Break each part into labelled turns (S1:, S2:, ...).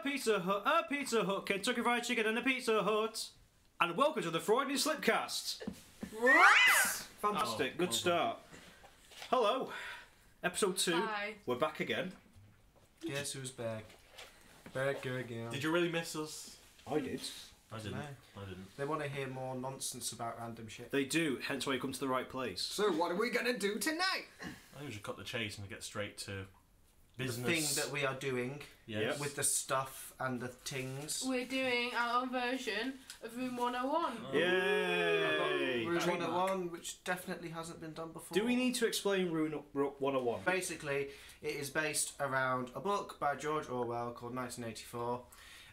S1: Pizza Hut, Kentucky Fried Chicken and a Pizza Hut. And welcome to the Freudian Slipcast. Fantastic, good start. Hello, episode 2.
S2: Hi.
S1: We're back again.
S3: Guess who's back? Back again.
S4: Did you really miss us?
S1: I did.
S4: I didn't.
S3: No.
S4: I didn't.
S3: They want to hear more nonsense about random shit.
S1: They do, hence why you come to the right place.
S5: So what are we gonna do tonight?
S4: I think we should cut the chase and get straight to business.
S3: The thing that we are doing
S4: Yes.
S3: with the stuff and the tings.
S2: We're doing our own version of Room 101.
S1: Yay!
S3: Room
S5: Trademark.
S3: 101, which definitely hasn't been done before.
S1: Do we need to explain Room 101?
S3: Basically, it is based around a book by George Orwell called 1984,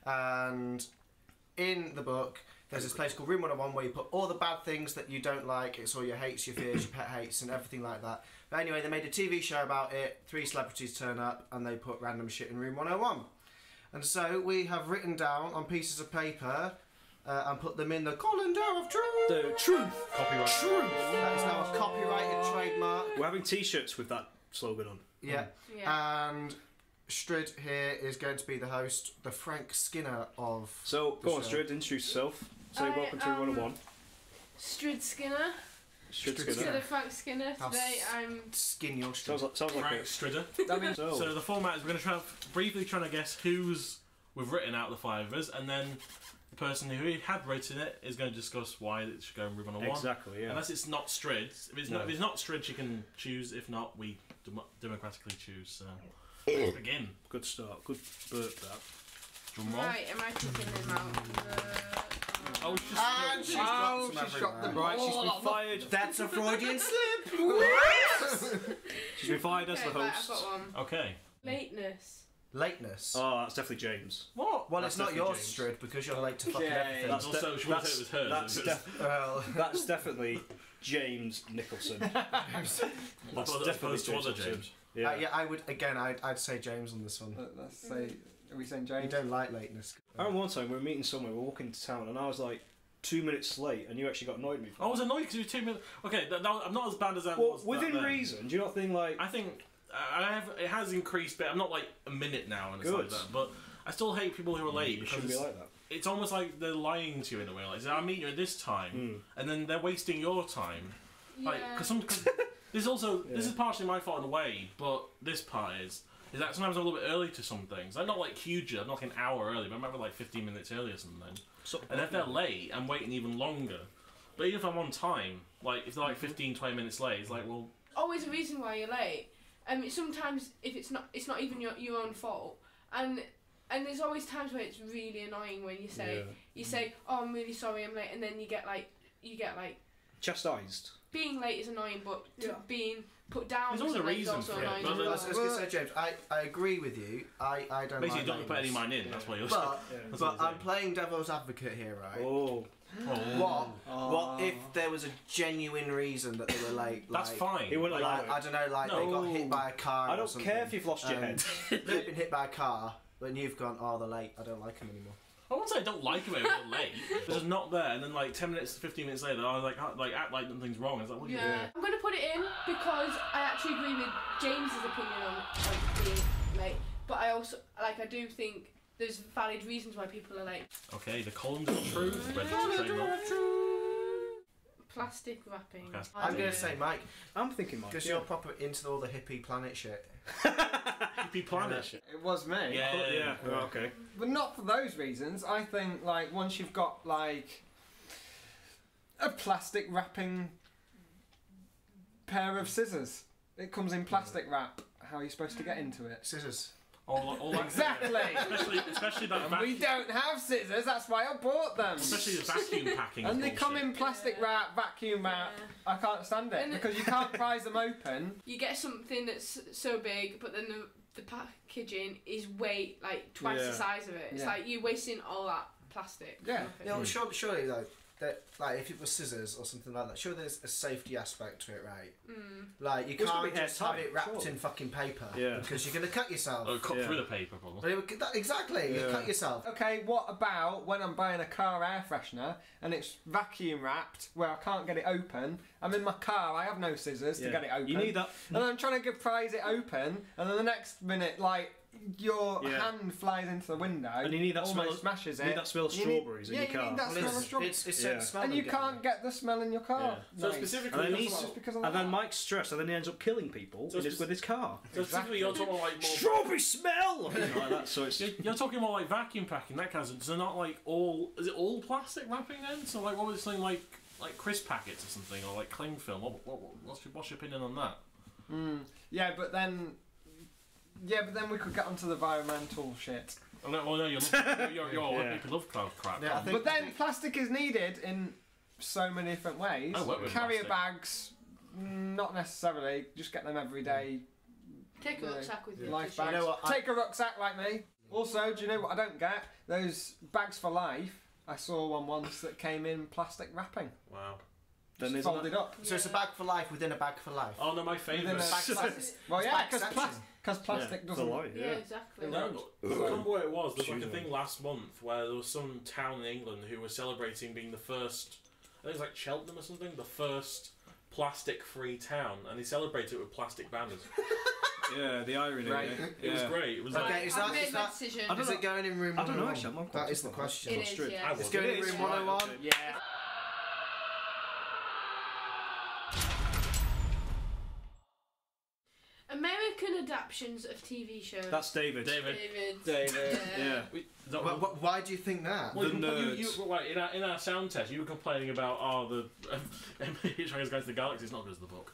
S3: and in the book there's this place called Room 101 where you put all the bad things that you don't like, it's all your hates, your fears, your pet hates and everything like that. But anyway, they made a TV show about it, 3 celebrities turn up and they put random shit in Room 101. And so we have written down on pieces of paper and put them in the calendar of truth.
S1: The truth!
S4: Copyright.
S1: Truth!
S3: That is now a copyrighted trademark.
S1: We're having t-shirts with that slogan on.
S3: Yeah.
S2: Yeah.
S3: And Strid here is going to be the host, the Frank Skinner of...
S1: So, go on,
S3: show.
S1: Strid, introduce yourself. Say
S2: I
S1: welcome to Room 101.
S2: Strid Skinner.
S1: Strid
S3: Strid
S1: Skinner.
S2: Instead of Frank Skinner,
S3: How
S2: today I'm...
S3: Skin your Strid.
S1: Sounds like
S4: Frank
S1: a...
S4: Strider.
S5: I mean,
S4: So the format is we're going to briefly trying to guess who's we've written out the 5 of us, and then the person who had written it is going to discuss why it should go in Room 101.
S1: Exactly, yeah.
S4: Unless it's not Strid. If it's not Strid, you can choose. If not, we democratically choose. So let's begin.
S1: Good start. Good burp, that.
S4: Drum roll.
S2: Right, am I taking them out?
S4: Oh, it's just
S3: And she's dropped some
S5: she's dropped them.
S3: everywhere.
S1: Right, she's been fired.
S3: That's a Freudian slip!
S1: She's been fired as the
S2: Okay, right, I've
S1: host.
S2: got one.
S4: okay.
S2: Lateness.
S3: Lateness.
S1: Oh, that's definitely James.
S4: What?
S3: Well,
S1: that's
S3: it's not
S1: definitely
S3: yours,
S1: James.
S3: Strid, because you're late to fucking
S5: Yeah,
S3: everything.
S1: That's
S4: Also, she wouldn't say it was hers.
S1: That's,
S4: It was-
S3: Well,
S1: that's definitely James Nicholson. That's
S4: As opposed to other
S1: Nicholson.
S4: James.
S1: Yeah.
S3: yeah, I would, again, I'd say James on this one.
S5: let's say, are we saying
S3: You
S5: James?
S3: don't like lateness.
S1: I remember one time we were meeting somewhere, we were walking to town, and I was like 2 minutes late, and you actually got annoyed at me.
S4: I was annoyed because you were 2 minutes. Okay, I'm not as bad as that
S1: Well,
S4: was.
S1: within
S4: back then.
S1: reason, do you not think like...
S4: I think it has increased, but I'm not like a minute now and it's
S1: Good.
S4: like that. But I still hate people who are late
S1: You
S4: because
S1: shouldn't be like that.
S4: it's almost like they're lying to you in a way. Like, I'm meeting you at this time, and then they're wasting your time. Like,
S2: Yeah.
S4: because this is also this is partially my fault in a way, but this part is that sometimes I'm a little bit early to some things. I'm not like huge, I'm not like an hour early, but I'm maybe like 15 minutes early or something. And if they're late, I'm waiting even longer. But even if I'm on time, like if they're like 15, 20 minutes late, it's like, well,
S2: Always a reason why you're late. Sometimes if it's not even your own fault. And there's always times where it's really annoying when you say, oh, I'm really sorry I'm late, and then you get like
S1: Chastised.
S2: being late is annoying, but being put down
S4: There's always a
S2: for late is
S4: reason
S2: also
S4: for it,
S2: annoying.
S4: but
S3: I was going to say, James, I agree with you. I don't
S4: basically
S3: like
S4: don't put any
S3: lateness.
S4: of mine in. That's what you're
S3: But,
S4: That's
S3: but
S4: what I'm
S3: I'm playing devil's advocate here, right?
S1: Oh.
S4: saying.
S3: What if there was a genuine reason that they were late?
S4: That's
S3: like,
S4: fine.
S1: He wouldn't allow
S3: Like,
S1: it.
S3: I don't know, like they got hit by a car.
S1: I
S3: or
S1: don't
S3: something.
S1: care if you've lost your head.
S3: They've been hit by a car, but you've gone, oh, they're late. I don't like them anymore.
S4: I won't say I don't like them if they're late. They're just not there, and then like 10 minutes, 15 minutes later, I act like nothing's wrong. It's like, what are you doing?
S2: Yeah. I'm going to put it in because I actually agree with James's opinion on being late. But I also, I do think there's valid reasons why people are late.
S4: Okay, the columns of truth. Ready to say more?
S2: Plastic wrapping.
S4: Okay.
S3: I'm going to say Mike,
S1: I'm thinking Mike.
S3: because you're proper into all the hippie planet shit.
S4: Hippie planet shit.
S5: It was me.
S4: Yeah.
S1: Oh, okay.
S5: But not for those reasons. I think, like, once you've got, like, a plastic wrapping pair of scissors, it comes in plastic wrap. How are you supposed to get into it?
S3: Scissors.
S4: All that,
S5: Exactly.
S4: especially that
S5: And we don't have scissors, that's why I bought them.
S4: especially the vacuum packing.
S5: And they
S4: bullshit.
S5: come in plastic wrap, vacuum wrap. I can't stand it
S2: And-
S5: because you can't prise them open.
S2: You get something that's so big, but then the packaging is way, twice
S1: Yeah.
S2: the size of it. It's
S5: Yeah.
S2: like you're wasting all that plastic.
S5: Yeah.
S2: for
S3: You know,
S2: nothing.
S3: surely though, that like if it was scissors or something like that, sure there's a safety aspect to it, right? Like you
S1: Well, it's gotta
S3: can't
S1: be
S3: just have
S1: airtight,
S3: it wrapped
S1: surely.
S3: in fucking paper,
S1: Yeah.
S3: because you're gonna cut yourself.
S4: Oh, cut
S1: Yeah.
S4: through the paper, probably.
S3: But exactly, you
S1: Yeah.
S3: cut yourself.
S5: Okay, what about when I'm buying a car air freshener and it's vacuum wrapped where I can't get it open? I'm in my car, I have no scissors to
S1: Yeah.
S5: get it open.
S1: You need that.
S5: And I'm trying to prise it open, and then the next minute, like, your hand flies into the window,
S1: and you need that
S5: almost
S1: smell.
S5: smashes
S1: You need
S5: it.
S1: that smell of strawberries in your car.
S5: You need that smell of strawberries.
S3: It's certain smell
S5: And you can't get the smell in your car.
S4: So
S5: Nice.
S4: specifically,
S1: And then,
S4: you're talking about-
S1: and then Mike's stressed, and then he ends up killing people with his car.
S4: so specifically, you're talking about like more
S1: Strawberry smell! Like that, so it's...
S4: You're talking more like vacuum packing, that kind of stuff. So not like all. Is it all plastic wrapping then? So like, what was something like crisp packets or something, or like cling film? What's your opinion on that?
S5: Yeah, but then we could get onto the environmental shit.
S4: Oh, no, you're people love crap.
S3: Yeah, I think-
S5: But then plastic is needed in so many different ways.
S4: I work with
S5: Carrier
S4: plastic.
S5: bags, not necessarily. Just get them every day.
S2: Take a rucksack with you.
S5: Life
S2: for
S5: bags.
S3: You know what,
S5: Take a rucksack like me. Also, do you know what I don't get? Those bags for life. I saw one once that came in plastic wrapping.
S4: Wow.
S1: Then
S5: Just
S1: isn't
S5: folded
S1: that-
S5: up.
S3: So it's a bag for life within a bag for life.
S4: Oh no, my
S5: Within
S4: favourite.
S5: a well,
S3: It's
S5: yeah,
S3: back
S5: because
S3: section.
S5: plastic
S1: Yeah,
S5: doesn't.
S1: for life,
S2: Yeah, exactly.
S4: No, I can't remember what it was. There was like a
S1: Choose
S4: thing last month where there was some town in England who was celebrating being the first. I think it was like Cheltenham or something, the first plastic-free town, and they celebrated it with plastic banners.
S1: Yeah, the irony.
S5: Right.
S4: It was great. It was
S3: Okay,
S4: like
S3: is
S2: I've
S3: that-
S2: made
S3: is
S2: my
S3: that-
S2: decision.
S1: I don't
S3: Is it going in room
S1: I don't know,
S3: 101?
S1: actually, I'm not
S3: That is the
S1: quite
S3: question.
S2: It is,
S1: Straight.
S2: yeah.
S4: I
S3: It's
S4: was.
S3: going
S1: It
S3: in
S1: is,
S3: room
S1: right,
S3: 101.
S1: okay.
S5: Yeah.
S2: American adaptations of TV shows.
S1: That's David.
S4: David.
S5: David.
S1: Yeah.
S3: Why do you think that?
S4: Well,
S1: The nerds.
S4: right, in our sound test, you were complaining about the Hitchhiker's Guide to the Galaxy is not good as the book.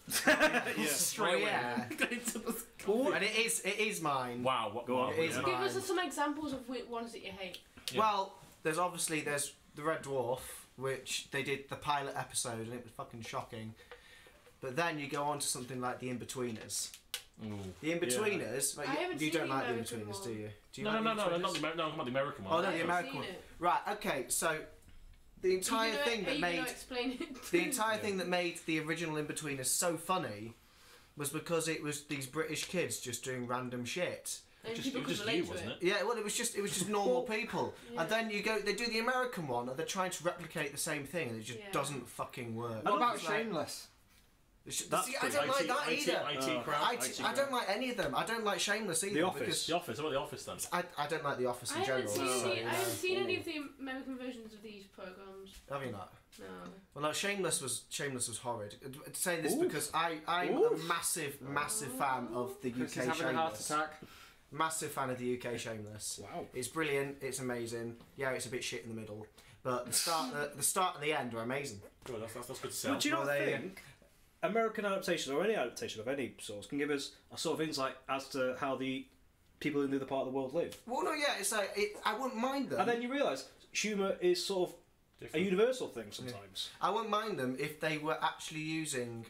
S1: Yeah.
S3: Straight yeah. And it is mine.
S4: Wow, what?
S1: Go on.
S3: It is
S2: Give
S3: mine.
S2: us some examples of ones that you hate.
S4: Yeah.
S3: Well, there's the Red Dwarf, which they did the pilot episode, and it was fucking shocking. But then you go on to something like The In-Betweeners.
S4: Ooh.
S3: The In-Betweeners,
S2: I haven't
S3: you
S2: seen
S3: don't
S2: the
S3: like The
S2: American
S3: In-Betweeners,
S2: one.
S3: do you? Do you
S4: No,
S3: like
S4: not
S3: The
S4: the
S3: In-Betweeners?
S4: no, not the American one.
S3: Oh, no,
S2: I
S3: the
S2: haven't
S3: American
S2: seen
S3: one.
S2: it.
S3: Right, okay, so the entire thing that made
S2: Explain it.
S3: the entire thing that made the original In-Betweeners so funny was because it was these British kids just doing random shit.
S2: And
S4: Just,
S2: people
S4: it
S2: could
S4: was just
S2: relate
S4: you,
S2: to
S4: wasn't
S2: it.
S4: it?
S3: Yeah, well, it was just normal people,
S2: Yeah.
S3: and then they do the American one, and they're trying to replicate the same thing, and it just
S2: Yeah.
S3: doesn't fucking work.
S5: What about
S3: It's like-
S5: Shameless?
S1: That's
S3: See, I don't like that either.
S4: IT crowd.
S3: I don't like any of them. I don't like Shameless either.
S1: The Office.
S3: because
S4: The Office. What about The Office then?
S3: I don't like The Office in
S2: I haven't
S3: general.
S2: seen,
S3: so,
S2: I haven't seen any
S3: Ooh.
S2: of the American versions of these programs.
S3: Have you not?
S2: No.
S3: Well, no. Shameless was horrid. Saying this
S1: Oof.
S3: because I'm a massive fan of the
S5: Chris
S3: UK
S5: is having a heart
S3: Shameless.
S5: attack.
S3: Massive fan of the UK Shameless.
S1: Wow.
S3: It's brilliant. It's amazing. Yeah, it's a bit shit in the middle, but the start and the end are amazing.
S4: Good, that's good to sell.
S1: But do you not
S3: Well, they-
S1: think American adaptations or any adaptation of any sort can give us a sort of insight as to how the people in the other part of the world live?
S3: Well, no, yeah, it's like I wouldn't mind them.
S1: And then you realise humour is sort of a universal thing sometimes.
S3: I wouldn't mind them if they were actually using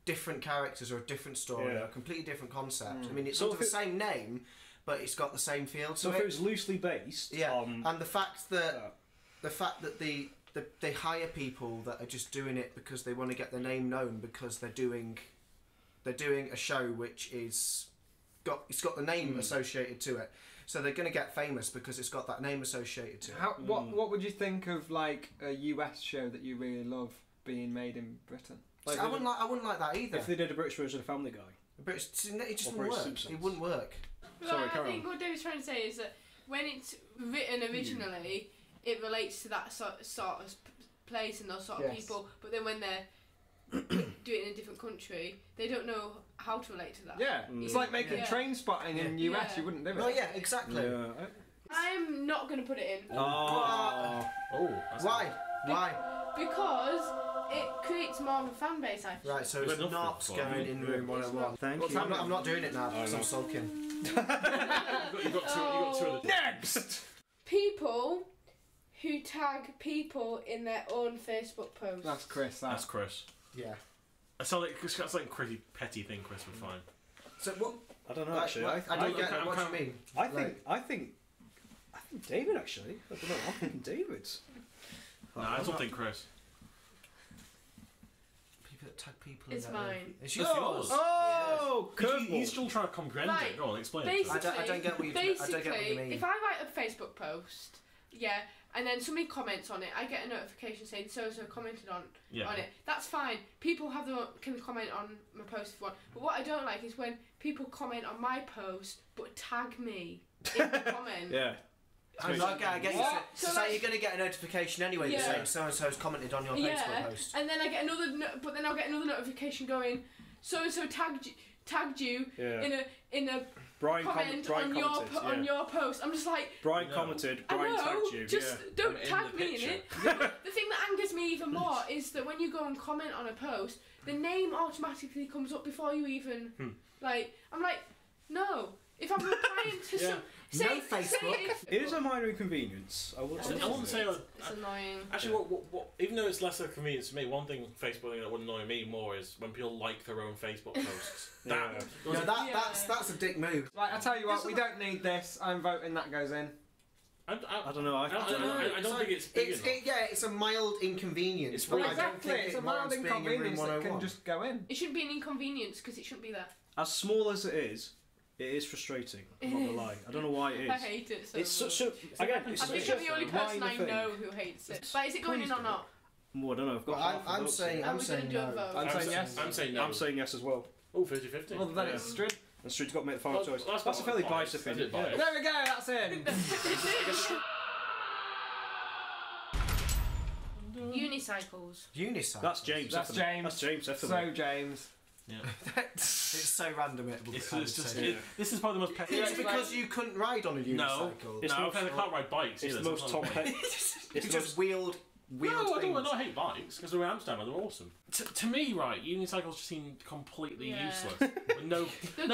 S3: different characters or a different story
S1: Yeah.
S3: or a completely different concept. I mean, it's
S1: So
S3: under
S1: if
S3: the
S1: it-
S3: same name, but it's got the same feel to
S1: So if
S3: it.
S1: it was loosely based
S3: Yeah,
S1: on...
S3: and the fact that they hire people that are just doing it because they want to get their name known because they're doing a show which it's got the name associated to it. So they're going to get famous because it's got that name associated to it.
S5: What would you think of like a US show that you really love being made in Britain?
S3: See, I wouldn't like that either.
S1: If they did a British version of Family Guy.
S3: But it just
S1: Or
S3: wouldn't
S1: British
S3: work.
S1: Simpsons.
S3: It wouldn't work.
S1: Sorry,
S2: I
S1: carry
S2: think what David's trying to say is that when it's written originally, it relates to that sort of place and those sort of
S5: Yes.
S2: people. But then when they're do it in a different country, they don't know how to relate to that.
S5: Yeah, it's like making
S2: Yeah.
S5: Train Spotting in
S2: Yeah.
S5: US. You wouldn't do it.
S3: Well, yeah, exactly.
S1: Yeah.
S2: I'm not going to put it in
S1: Oh.
S4: That's
S3: Why? Why?
S2: because it creates more of a fan base. I think.
S3: Right, so
S4: We've
S3: it's
S4: had enough
S3: not
S4: for
S3: going
S4: it.
S3: in room 101.
S1: Thank
S3: What's
S1: you.
S3: happening? I'm not doing it now because I'm sulking.
S4: You've got two of the
S5: Next.
S2: People who tag people in their own Facebook posts.
S5: That's Chris.
S4: That's Chris.
S3: Yeah.
S4: That's like a pretty petty thing. Chris would find.
S3: So what?
S1: I don't know
S3: Like,
S1: actually.
S3: what- I don't get
S4: I'm
S3: what do
S4: kind
S3: you mean.
S1: I think David actually. I don't know. I think David's.
S4: No, I don't think Chris.
S3: People that tag people.
S2: It's
S3: in their own-
S2: mine.
S3: It's
S4: It's
S3: yours.
S4: yours.
S1: Oh,
S4: He's still trying to comprehend
S2: Right,
S4: it. Go on, explain it.
S2: basically-
S3: I don't get what you. I don't get what you
S2: Basically,
S3: mean.
S2: if I write a Facebook post, yeah, and then somebody comments on it, I get a notification saying so-and-so commented on
S4: Yeah.
S2: it. That's fine. People can comment on my post if they want. But what I don't like is when people comment on my post but tag me in the comment.
S1: Yeah.
S3: I get you.
S5: What?
S3: So,
S2: So
S3: say
S2: like-
S3: you're going to get a notification anyway
S2: Yeah.
S3: saying so-and-so's commented on your Facebook post.
S2: And then I get but then I'll get another notification going, so-and-so tagged you
S1: Yeah.
S2: in a
S1: Brian
S2: comment
S1: Brian
S2: on
S1: commented.
S2: on your post. I'm just like,
S1: Brian
S4: No.
S1: commented.
S2: I
S1: Brian
S2: know,
S1: tagged you.
S2: just
S1: Yeah.
S2: don't
S4: I'm in
S2: tag
S4: the
S2: me in
S4: picture.
S2: it. The thing that angers me even more is that when you go and comment on a post, the name automatically comes up before you even like. I'm like, no. If I'm replying to
S1: Yeah.
S2: some,
S3: No Facebook.
S1: It is a minor inconvenience. I wouldn't say.
S4: I wouldn't say.
S2: it's annoying.
S4: Actually, what, even though it's less of a convenience to me, one thing Facebook that would annoy me more is when people like their own Facebook posts.
S1: Yeah.
S3: That's a dick move.
S5: Right, I tell you what, we don't need this. I'm voting that goes in.
S1: I don't know. I
S4: I don't think it's big enough.
S3: It's a mild inconvenience.
S4: It's
S3: but
S5: Well,
S3: I don't
S5: exactly,
S3: think
S5: it's
S3: it
S5: a mild
S3: warrants being in room
S5: inconvenience that
S3: 101.
S5: can just go in.
S2: It shouldn't be an inconvenience because it shouldn't be there.
S1: As small as it is frustrating. I'm not gonna lie. I don't know why it is.
S2: I hate it so
S1: It's
S2: much.
S1: such a again. It's
S2: I think
S1: such
S2: I'm the only
S1: a
S2: person I
S1: minor thing.
S2: know who hates it. But is it going in or not?
S1: Well, I don't know. I've got.
S3: Well,
S1: half the
S3: I'm
S1: votes
S3: saying
S1: here.
S2: Are we going to do a
S3: no.
S2: vote?
S5: I'm saying yes.
S4: I'm saying no.
S1: I'm saying yes as well.
S4: Oh, 50-50.
S5: Well, then
S1: Yeah.
S5: it's Strid.
S1: And Street's got to make the final
S4: Well,
S1: choice.
S4: that's
S1: That's a
S4: not
S1: fairly
S4: biased,
S1: biased
S4: is it
S1: opinion.
S4: biased?
S5: There we go, that's in.
S2: Unicycles.
S3: Unicycle.
S1: That's James.
S5: That's
S1: definitely.
S5: James.
S1: That's James. Definitely.
S5: So, James.
S4: Yeah.
S3: It's so random.
S4: It's just,
S1: Yeah.
S4: this is probably the most petty.
S3: It's because you couldn't ride on a unicycle.
S4: No,
S1: It's
S4: no,
S1: the
S4: I
S1: most-
S4: can't ride bikes
S1: It's
S4: either.
S1: the most
S4: so
S1: Tom
S4: it's not me.
S1: Petty.
S3: You
S1: It's the
S3: just
S1: most.
S3: wheeled
S4: No, I
S3: things.
S4: don't hate bikes because they're in Amsterdam and they're awesome. To me, right, unicycles just seem completely
S2: Yeah.
S4: useless. But no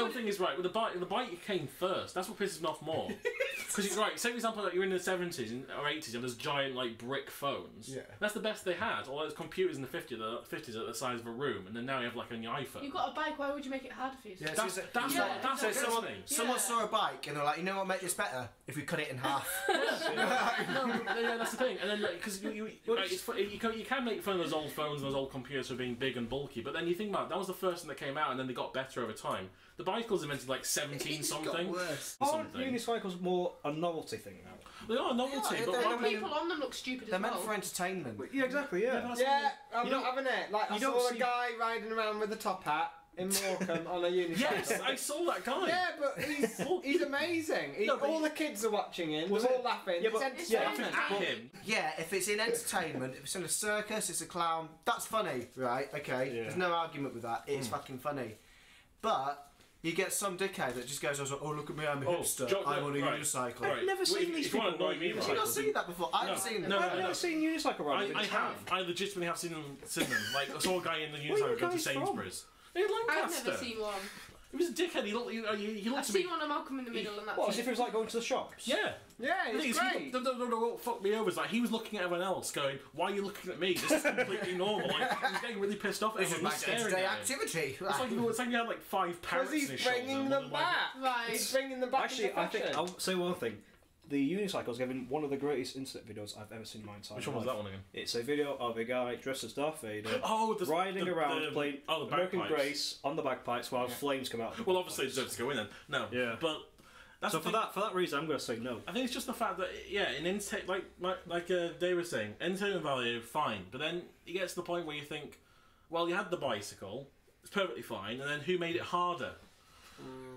S4: thing is right. With the bike came first. That's what pisses me off more. Because right, say for example, like you're in the 70s or 80s and there's giant like brick phones.
S3: Yeah.
S4: That's the best they had. Or there's computers in the 50s at the size of a room, and then now you have like on your iPhone.
S2: You've got a bike, why would you make it harder for yourself?
S3: Yeah,
S4: That's
S2: Yeah.
S4: what
S3: So
S4: gets
S3: someone,
S4: me.
S3: someone saw a bike and they're like, you know what, make this better if we cut it in half.
S4: No, yeah, that's the thing. And then because you can make fun of those old phones and those old computers for being big and bulky, but then you think about it, that was the first thing that came out, and then they got better over time. The bicycles invented like 17
S3: It's got
S4: something.
S3: worse.
S1: Aren't
S4: something.
S1: unicycles more a novelty thing now?
S4: They are a novelty,
S3: Yeah,
S4: but
S3: they're-
S4: why
S2: And
S3: I mean,
S2: people on them look stupid
S3: They're
S2: as
S3: meant
S2: well.
S3: for entertainment.
S1: Yeah, exactly. Yeah.
S4: that's
S5: Yeah, I'm
S1: You
S5: not
S1: don't-
S5: having it. Like, I
S1: you don't
S5: saw a
S1: see-
S5: guy riding around with a top hat in Morecambe on a unicycle.
S4: Yes, I saw that guy.
S5: Yeah, but he's amazing.
S4: No, but
S5: all the kids are watching him.
S1: Was
S5: They're all
S1: it-
S5: laughing.
S1: Yeah, but-
S5: it's
S1: yeah,
S5: entertainment.
S4: At him.
S3: Yeah, if it's in entertainment, if it's in a circus, it's a clown, that's funny, right? Okay,
S1: Yeah.
S3: there's no argument with that. It's fucking funny. But you get some dickhead that just goes, oh, look at me, I'm a hipster, I'm on a
S4: right.
S3: unicycle.
S4: Right.
S1: never seen
S4: If
S1: these
S4: you wanna
S1: people
S4: annoy
S1: ride
S4: me,
S3: Have
S4: right.
S3: you not seen that before? I've
S4: No.
S3: seen them.
S4: No,
S1: I've never seen unicycle riders.
S4: I have. I legitimately have seen them. Like I saw a guy in the unicycle go to
S1: guys from?
S4: Sainsbury's. In
S2: I've
S4: Lancaster.
S2: never seen one.
S4: He was a dickhead. He looked. He
S2: I've
S4: looked to me.
S2: seen one of Malcolm in the Middle and that's
S1: What, as
S2: it.
S1: if it was like going to the shops?
S4: Yeah.
S5: Yeah,
S4: The thing
S5: it's
S4: is,
S5: great.
S4: what fucked me over is like he was looking at everyone else, going, "Why are you looking at me? This is completely normal." Like he was getting really pissed off.
S3: This is
S4: Everyone
S3: my
S4: was staring
S3: day-to-day
S4: at him.
S3: activity.
S4: It's like you had like 5 parrots
S5: Because
S4: in
S5: he's
S4: his shoulder.
S5: bringing
S4: and
S5: them
S4: one like-
S5: back.
S2: Right.
S5: He's bringing them back
S1: Actually,
S5: into
S1: I think
S5: fashion.
S1: I'll say one thing. The unicycle's given one of the greatest internet videos I've ever seen in my entire
S4: Which
S1: life.
S4: one was that one again?
S1: It's a video of a guy dressed as Darth Vader
S4: Oh,
S1: riding around playing
S4: the
S1: American
S4: bagpipes.
S1: Grace on the bagpipes while flames come out. Of the
S4: Well, obviously, it
S1: bagpipes.
S4: deserves to go in then. No.
S1: Yeah.
S4: But that's
S1: So
S4: the
S1: for
S4: thing.
S1: that reason, I'm going to say no.
S4: I think it's just the fact that in like Dave was saying, entertainment value fine, but then you get to the point where you think, well, you had the bicycle, it's perfectly fine, and then who made it harder?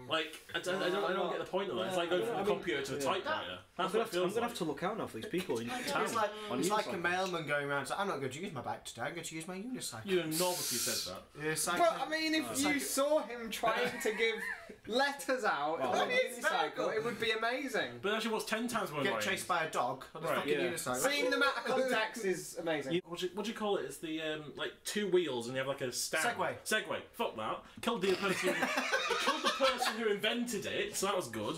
S4: Like I don't get the point of that. It's like going from a computer to a typewriter. That's what it
S1: I'm
S4: feels
S1: going to
S4: like.
S1: have to look out now for these people in town.
S3: It's like,
S1: on
S3: it's like a
S1: unicycles.
S3: mailman going around saying, I'm not going to use my bike today, I'm going to use my unicycle.
S4: You and obviously said that.
S3: Yeah, cycling.
S5: But I mean, if you saw him trying to give letters out
S1: Well,
S5: on a
S3: it's very
S5: unicycle,
S3: good.
S5: it would be amazing.
S4: But actually, what's 10 times more
S3: Get
S4: annoying?
S3: chased by a dog on a
S4: Right,
S3: fucking
S1: yeah.
S3: unicycle.
S5: Seeing them out of context is amazing.
S4: What do you call it? It's the like 2 wheels and you have like a stand.
S3: Segway.
S4: Fuck that. Killed the person. It killed the person who invented it, so that was good.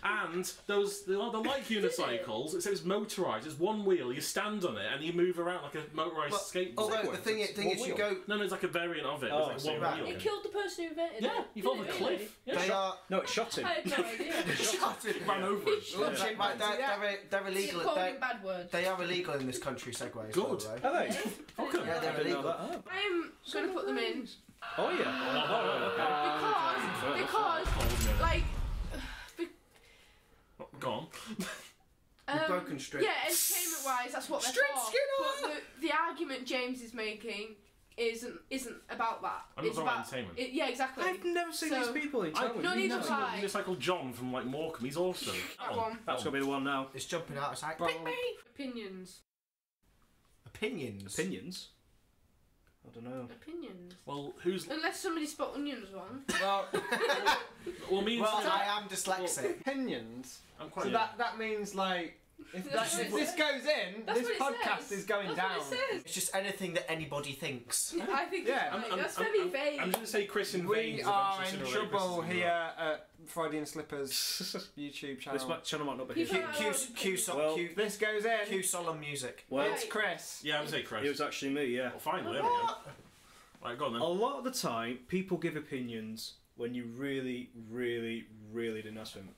S4: And they're like unicycles. It says motorised. It's one wheel. You stand on it and you move around like a motorised skateboard.
S3: Although the thing is, you
S1: wheel.
S3: go.
S4: No, it's like a variant of it.
S1: Oh,
S4: It's
S1: I
S4: like
S1: see,
S4: one
S3: right.
S4: wheel.
S2: It killed the person who invented it.
S4: Yeah, you fall off a
S2: Did it
S4: cliff. Yeah,
S3: They are.
S1: No, it shot him.
S2: I had no idea.
S3: Shut it.
S4: ran over it.
S3: Right,
S5: Chimpanzee,
S3: they're
S2: It's
S3: illegal.
S2: called in bad words.
S3: They are illegal in this country. Segways.
S4: Good.
S3: By the way.
S1: Are they?
S4: Fuck 'em.
S3: Yeah,
S1: I
S3: they're
S1: didn't know
S3: illegal.
S1: that. Oh.
S2: I'm going to put them in
S1: Oh yeah. Oh,
S2: because like
S4: Go on.
S3: broken streak.
S2: Yeah, entertainment-wise, that's what they're
S3: Street
S2: for.
S3: Skinner!
S2: But the argument James is making isn't about that.
S4: I'm
S2: it's
S4: not about entertainment.
S2: Yeah, exactly.
S1: I've never seen these people in town.
S2: No, neither have I.
S4: Unicycle John from like Morecambe, he's awesome.
S2: That one.
S1: That's gonna be the one now.
S3: It's jumping out. It's like,
S5: Bro.
S3: pick me!
S2: Opinions.
S3: Opinions.
S1: Opinions? I don't know.
S2: Opinions.
S4: Well, who's...
S2: Unless somebody spot onions wrong.
S5: Well,
S4: Well, me and
S3: Well,
S4: Steve-
S3: I am dyslexic.
S5: opinions.
S4: I'm quite...
S5: So that means like if
S2: That's what it
S5: this
S2: says.
S5: goes in,
S2: That's
S5: this
S2: what it
S5: podcast
S2: says.
S5: is going
S2: That's
S5: down.
S2: what it says.
S3: It's just anything that anybody thinks.
S2: I think
S5: Yeah.
S2: it's that's very vague.
S4: I'm just going to say Chris in
S5: We
S4: Veins
S5: are
S4: eventually
S5: in
S4: sooner or later
S5: trouble
S4: Chris is
S5: here at Freudian Slippers YouTube
S1: This
S5: channel.
S1: channel might not be
S2: People
S1: here. Well,
S5: This goes in.
S3: Cue solemn music.
S1: Well,
S5: It's Chris.
S4: Yeah, I'm going to say Chris.
S1: it was actually me, yeah.
S4: Well, finally, there we go. Right, go on then.
S1: A lot of the time, people give opinions when you really, really, really didn't ask them.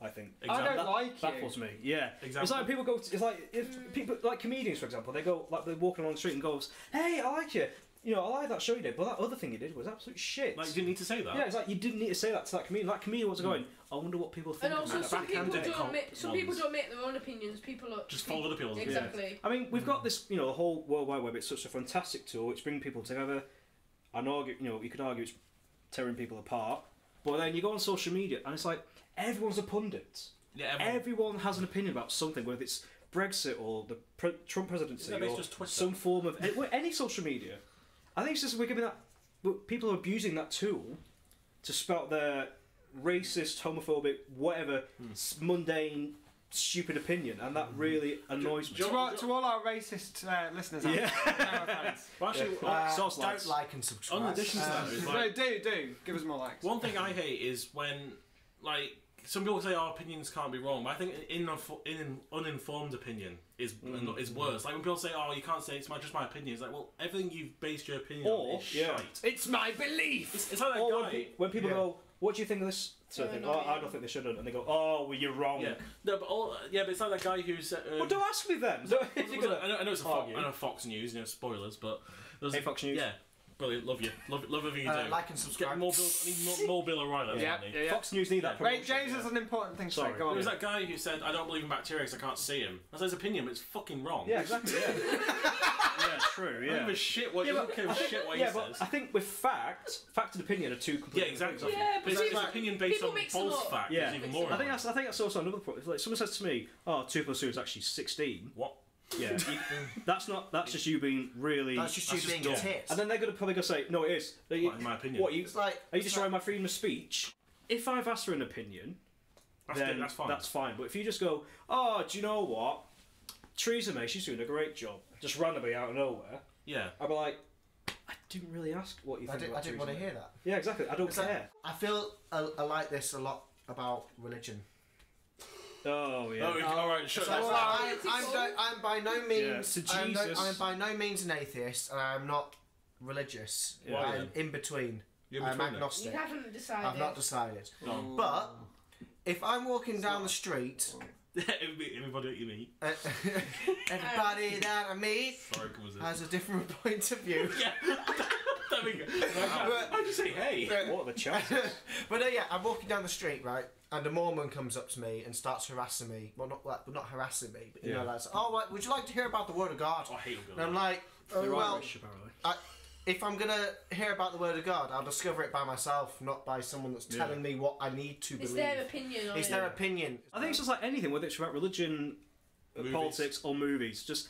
S1: I think.
S5: I don't
S1: That
S5: like you.
S1: baffles me. Yeah.
S4: Example?
S1: It's like people go. It's like if people like comedians, for example, they go like they're walking along the street and goes, "Hey, I like you. You know, I like that show you did, but that other thing you did was absolute shit."
S4: Like, you didn't need to say that.
S1: Yeah, it's like you didn't need to say that to that comedian. That comedian was going, I wonder what people think.
S2: And also,
S1: about
S2: some
S1: that."
S2: people
S4: Backhanded
S2: don't make
S4: ones.
S2: their own opinions. People are
S4: Just follow other people's
S2: Exactly.
S1: I mean, we've got this. You know, the whole World Wide Web. It's such a fantastic tool. It's bringing people together. And argue, you know, you could argue it's tearing people apart. But then you go on social media, and it's like everyone's a pundit.
S4: Yeah,
S1: Everyone has an opinion about something, whether it's Brexit or the Trump presidency
S4: Isn't that based
S1: or
S4: just Twitter?
S1: some form of any social media. I think it's just we're giving that. People are abusing that tool to spout their racist, homophobic, whatever mundane, stupid opinion, and that really annoys me.
S5: To all our racist listeners, out
S1: Yeah.
S5: there, no offense.
S4: Well, actually,
S1: Sauce
S3: Don't
S1: lights.
S3: like and subscribe.
S4: on addition to that, is
S5: No,
S4: like,
S5: do give us more likes.
S4: one thing I hate is when, like, some people say our opinions can't be wrong, but I think in uninformed opinion is worse. Like when people say, "Oh, you can't say it's just my opinion." It's like, well, everything you've based your opinion on is shite.
S5: It's my belief.
S4: It's like that
S1: Or
S4: guy.
S1: when people
S3: Yeah.
S1: go, "What do you think of this?" sort of thing?
S2: no,
S1: Oh, I
S2: yeah.
S1: don't think they shouldn't, and they go, "Oh, well, you're wrong."
S4: Yeah, no, but it's like that guy who said.
S1: Well, don't ask me then. If you're gonna
S4: I know it's
S1: argue.
S4: I know Fox News, spoilers, but there's
S1: Hey, Fox News.
S4: Yeah, brilliant, love you, love everything you do.
S3: Like and
S4: Get
S3: subscribe.
S4: more Bill, I need more Bill O'Reilly.
S5: Yeah,
S4: don't
S5: yeah,
S4: I?
S5: yeah.
S1: Fox News need that.
S5: Wait,
S1: promotion,
S5: James
S1: yeah.
S5: has an important thing to
S1: Sorry.
S5: say. Go
S4: There
S5: on.
S4: was that guy who said, "I don't believe in bacteria because I can't see him." That's his opinion, but it's fucking wrong.
S1: Yeah, exactly. Yeah, yeah, true.
S4: I don't
S1: Yeah.
S4: give a shit what,
S1: Yeah,
S4: I don't
S1: but
S4: care a shit what
S1: yeah,
S4: he
S1: but
S4: says.
S1: I think with fact and opinion are two
S4: Yeah,
S1: completely
S4: exactly.
S2: Yeah,
S4: but
S2: but
S4: it's
S2: like,
S4: opinion based
S2: people
S4: on
S2: mix them
S4: false
S2: up.
S4: fact.
S1: Yeah.
S4: Is even more.
S1: I think that's also another point. If, like someone says to me, "Oh, 2 + 2 is actually 16."
S4: What?
S1: Yeah, that's just you being really.
S3: That's just
S4: That's
S3: you being
S4: just
S3: a tit.
S1: And then they're gonna probably go say, "No, it is."
S4: What, in my opinion.
S1: What you?
S3: It's like
S1: Are you destroying my freedom of speech? If I've asked for an opinion, then
S4: that's fine.
S1: That's fine. But if you just go, "Oh, do you know what? Theresa May, she's doing a great job," just randomly out of nowhere,
S4: Yeah.
S1: I'd be like, "I didn't really ask what you
S3: I
S1: think
S3: didn't
S1: about Theresa
S3: want to
S1: May."
S3: hear that.
S1: Yeah, exactly. I don't
S3: It's like-
S1: care.
S3: I feel I like this a lot about religion.
S1: Oh yeah.
S4: Oh, alright, shut
S3: So
S4: up.
S3: I'm by no means
S1: Yeah, to
S3: I'm
S1: Jesus.
S3: by no means an atheist, and I'm not religious.
S1: Yeah.
S4: Why
S3: I'm
S4: then?
S3: in between.
S4: You're
S3: I'm
S4: between them.
S2: You
S3: agnostic.
S2: haven't decided.
S3: I've not decided.
S4: Go on.
S3: But if I'm walking down the street,
S4: Everybody that you meet.
S3: everybody that I meet
S4: Sorry, was it?
S3: has a different point of view.
S4: Yeah. There we go. I'd just say hey.
S1: What are the chances?
S3: But yeah, I'm walking down the street, right, and a Mormon comes up to me and starts harassing me. Well, not harassing me, but you know,
S1: Yeah.
S3: like, "Oh, right, would you like to hear about the Word of God?"
S4: Oh, I hate
S3: And I'm like, "Oh,
S1: They're
S3: well,
S1: Irish, apparently.
S3: if I'm gonna hear about the Word of God, I'll discover it by myself, not by someone that's
S1: Yeah.
S3: telling me what I need to
S2: It's
S3: believe."
S2: their opinion on
S3: It's
S2: it.
S3: their opinion.
S1: I think it's just like anything, whether it's about religion,
S4: Movies.
S1: politics, or movies. Just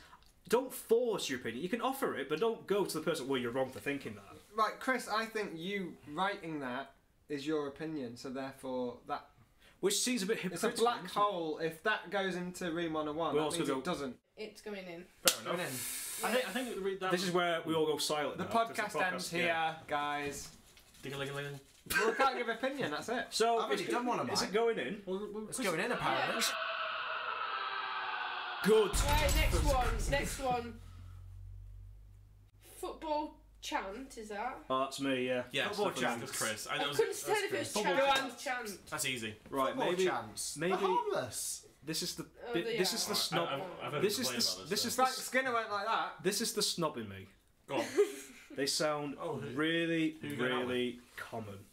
S1: don't force your opinion. You can offer it, but don't go to the person, "Well, you're wrong for thinking that."
S5: Right, Chris, I think you writing that is your opinion, so therefore that
S1: Which seems a bit
S5: it's a
S1: hypocritical.
S5: black
S1: isn't it?
S5: hole. If that goes into Room 101,
S1: We'll
S5: that
S1: also
S5: means
S1: go-
S5: it doesn't.
S2: It's going in.
S4: Fair
S3: And
S4: enough.
S3: then,
S4: I think that
S1: This is where we all go silent.
S5: The
S1: now, 'cause
S5: podcast ends here,
S1: yeah.
S5: guys.
S4: Ding-a-ling-a-ling.
S5: Well, we can't give opinion. That's it.
S1: So
S3: I've already done one of
S1: is
S3: mine.
S1: it going in?
S3: it's going in apparently.
S1: Good.
S2: Right, next one. Football chant, is that?
S1: Oh, that's me. Yeah.
S4: Yeah,
S3: Football
S4: so
S3: chants.
S4: that's Chris.
S2: I
S4: know it's-
S2: couldn't tell if it was
S3: Football
S2: chant or
S3: chants.
S2: chant.
S4: That's easy.
S1: Right.
S3: Football
S1: Maybe.
S3: chants.
S1: maybe-
S3: They're harmless.
S1: This is the.
S2: Oh,
S1: bit,
S2: they
S1: this
S2: are.
S1: is the snob.
S4: I've heard
S1: This is
S4: complain
S1: the.
S4: about
S1: This is
S5: Frank
S1: the.
S5: Skinner went like that.
S1: This is the snob in me.
S4: Go on.
S1: They sound
S4: Oh, who-
S1: really,
S4: who you going out
S1: really common.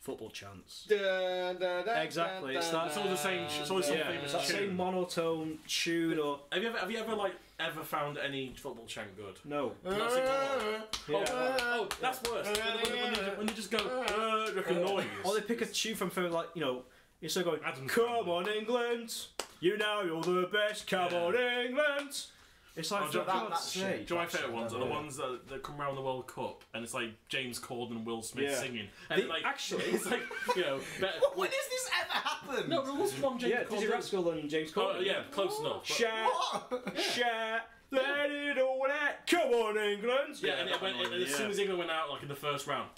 S1: football chants.
S5: Exactly.
S1: It's that.
S4: It's all the same. It's always some famous
S1: that
S4: tune.
S1: same monotone tune. Or
S4: Have you ever ever found any football chant good?
S1: no.
S4: Not single one.
S1: Yeah.
S4: Oh, that's worse. When they just go like a noise.
S1: Or they pick a tune from like instead of going,
S4: Adam's
S1: "Come
S4: Family.
S1: on England, you know you're the best. Come on England." It's like
S4: Oh,
S3: that's shit.
S4: Do you know my favourite ones are the
S1: Yeah.
S4: ones that come around the World Cup and it's like James Corden and Will Smith
S1: Yeah.
S4: singing. And like
S1: actually,
S4: it's like, better.
S3: When has this ever happened?
S4: No, there was one James
S1: yeah,
S4: Corden.
S1: Dizzy Rascal and James Corden.
S4: Oh, yeah, close enough. But,
S1: Shout, shout, let it all out. Come on England.
S4: yeah, and it went, and as soon as England went out, like in the first round,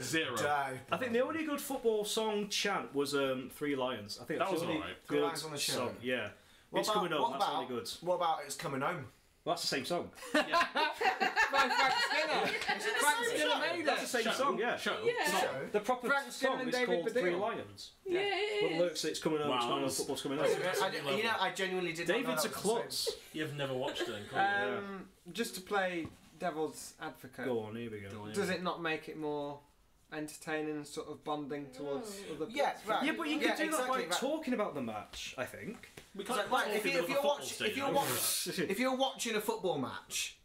S4: zero.
S3: Die.
S1: I think the only good football song chant was Three Lions. I think
S4: That
S1: that's
S4: was
S1: the only
S4: alright.
S3: Three
S1: good
S3: Lions on the Show.
S1: song. Yeah,
S3: What
S1: it's
S3: about-
S1: coming
S3: what
S1: home. That's
S3: about-
S1: really good.
S3: What about It's Coming Home?
S1: Well, that's the same song.
S5: By Frank Skinner. Frank Skinner made
S1: That's the
S5: it.
S1: same song. Yeah.
S4: Show.
S2: Yeah.
S3: So,
S1: The proper
S5: Frank Skinner
S1: song
S5: and
S1: is
S5: David
S1: called Three
S5: Baddiel.
S1: Lions.
S2: Yeah,
S1: But the
S2: it is.
S1: lyrics, it's coming home.
S4: Wow,
S1: It's coming home.
S4: that's-
S1: Football's coming home.
S3: I genuinely did not know
S1: David's a
S3: that was the same.
S1: klutz.
S4: You've never watched it, then, can't you?
S5: Just to play devil's advocate,
S1: Go on, here we go.
S4: Go on,
S5: does it not make it more entertaining, sort of bonding towards other
S3: Yeah, right.
S1: Yeah, but you can do that by
S3: exactly, right.
S1: talking about the match. I think.
S4: We
S3: Because,
S4: can't
S3: like,
S4: all
S3: if
S4: think
S3: you-
S4: of
S3: if
S4: a
S3: you're
S4: football
S3: watch- if
S4: stadium.
S3: you're watch- If you're watching a football match,